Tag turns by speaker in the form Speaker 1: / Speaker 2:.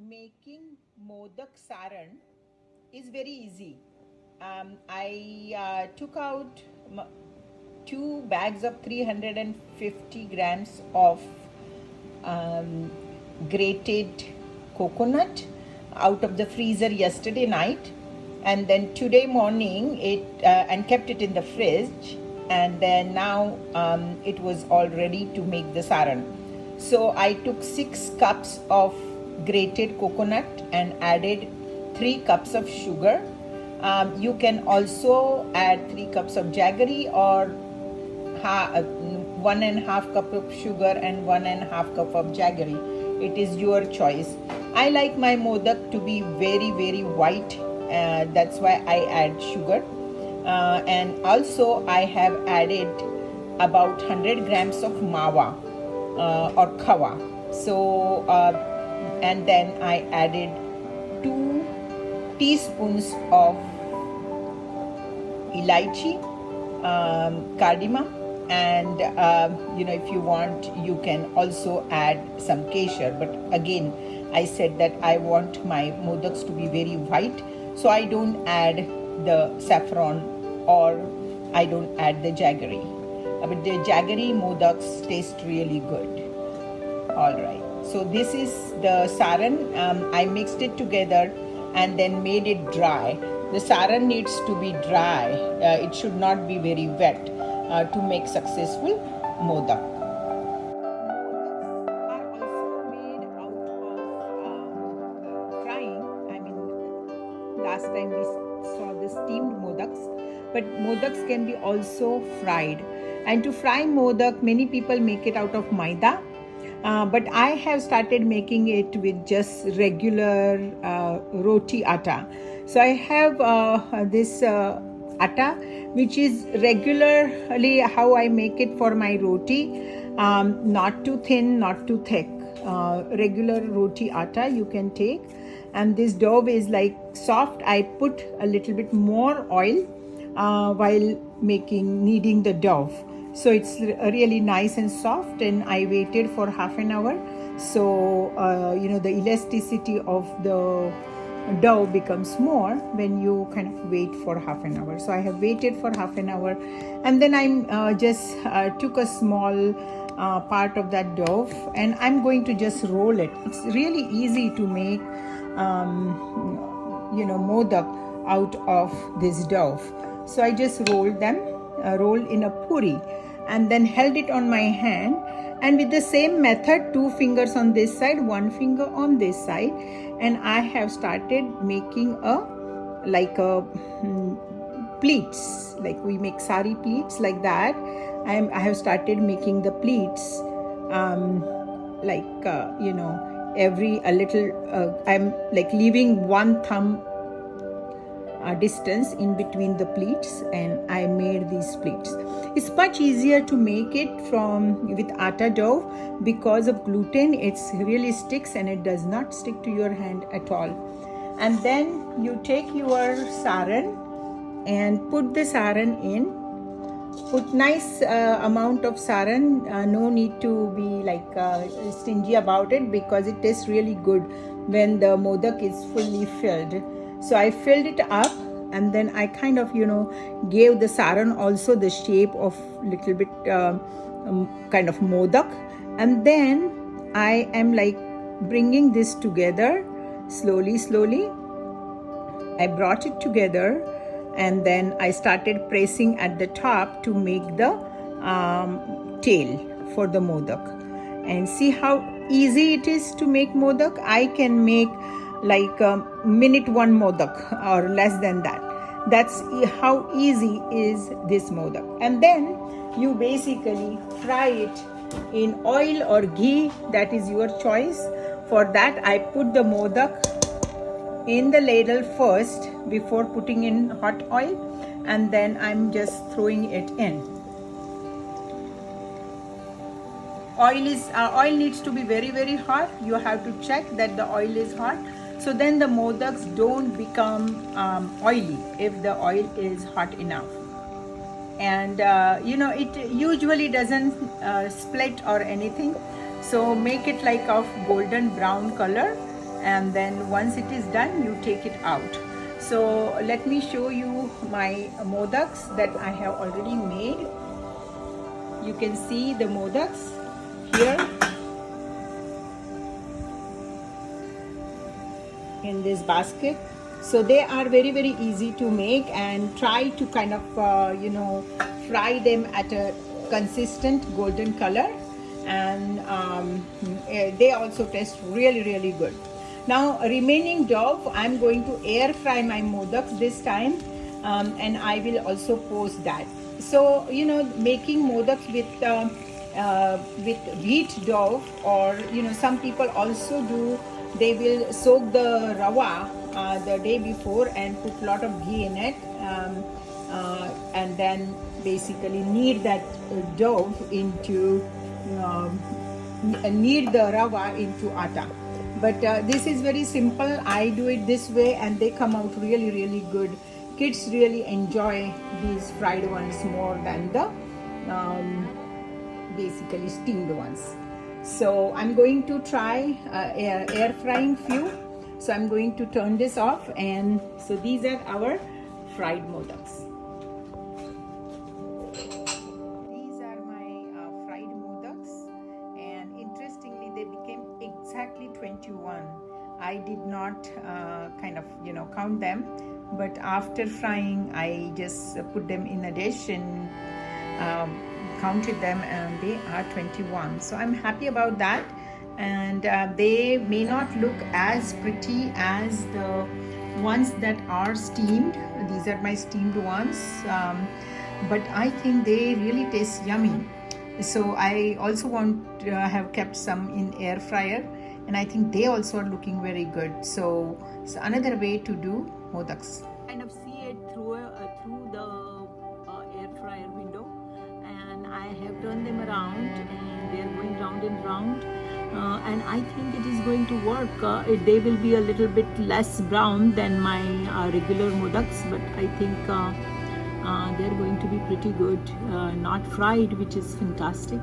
Speaker 1: making modak saran is very easy. I took out 2 bags of 350 grams of um, grated coconut out of the freezer yesterday night, and then today morning it and kept it in the fridge, and then now it was all ready to make the saran. So I took 6 cups of grated coconut and added 3 cups of sugar. You can also add 3 cups of jaggery, or 1.5 cup of sugar and 1.5 cup of jaggery. It is your choice. I like my modak to be very very white. That's why I add sugar. And also I have added about 100 grams of mawa or kawa. So and then I added 2 teaspoons of elaichi, cardamom, and if you want, you can also add some kesher. But again, I said that I want my modaks to be very white, so I don't add the saffron or I don't add the jaggery. But the jaggery modaks taste really good. All right. So this is the saran. I mixed it together and then made it dry. The saran needs to be dry. It should not be very wet to make successful modak. Modaks are also made out of frying. I mean, last time we saw the steamed modaks, but modaks can be also fried. And to fry modak, many people make it out of maida. But I have started making it with just regular roti atta. So I have this atta, which is regularly how I make it for my roti. Not too thin, not too thick. Regular roti atta you can take. And this dough is like soft. I put a little bit more oil while kneading the dough, so it's really nice and soft. And I waited for half an hour, so the elasticity of the dough becomes more when you kind of wait for half an hour. So I have waited for half an hour, and then I just took a small part of that dough, and I'm going to just roll it. It's really easy to make modak out of this dough. So I just rolled them, rolled in a puri, and then held it on my hand. And with the same method, 2 fingers on this side, 1 finger on this side, and I have started making pleats, like we make sari pleats like that. I have started making the pleats, every a little. I'm like leaving 1 thumb distance in between the pleats, and I made these pleats. It's much easier to make it with atta dough because of gluten. It's really sticks and it does not stick to your hand at all. And then you take your saran and put the saran in. Put nice amount of saran. No need to be stingy about it, because it tastes really good when the modak is fully filled. So I filled it up, and then I kind of gave the saran also the shape of little bit kind of modak. And then I am bringing this together slowly. I brought it together, and then I started pressing at the top to make the tail for the modak. And see how easy it is to make modak. I can make minute 1 modak or less than that. That's how easy is this modak. And then you basically fry it in oil or ghee, that is your choice. For that, I put the modak in the ladle first before putting in hot oil, and then I'm just throwing it in. Oil needs to be very very hot. You have to check that the oil is hot, so then the modaks don't become oily if the oil is hot enough. And it usually doesn't split or anything, so make it like of golden brown color. and then once it is done, you take it out. So let me show you my modaks that I have already made. You can see the modaks here in this basket. So they are very, very easy to make, and try to kind of fry them at a consistent golden color, and they also taste really, really good. Now remaining dough, I'm going to air fry my modaks this time, and I will also post that. So making modaks with wheat dough, or some people also do, they will soak the rava the day before and put a lot of ghee in it, and then basically knead that dough into knead the rava into atta. But this is very simple. I do it this way and they come out really, really good. Kids really enjoy these fried ones more than the basically steamed ones. So I'm going to try air frying few. So I'm going to turn this off, and so these are our fried modaks. These are my fried modaks, and interestingly they became exactly 21. I did not count them, but after frying I just put them in a dish and counted them, and they are 21. So I'm happy about that. And they may not look as pretty as the ones that are steamed. These are my steamed ones, but I think they really taste yummy. So I also want to have kept some in air fryer, and I think they also are looking very good. So it's another way to do modaks. Kind of see it through the air fryer window, and I have turned them around, and they are going round and round. And I think it is going to work. They will be a little bit less brown than my regular modaks, but I think they're going to be pretty good. Not fried, which is fantastic.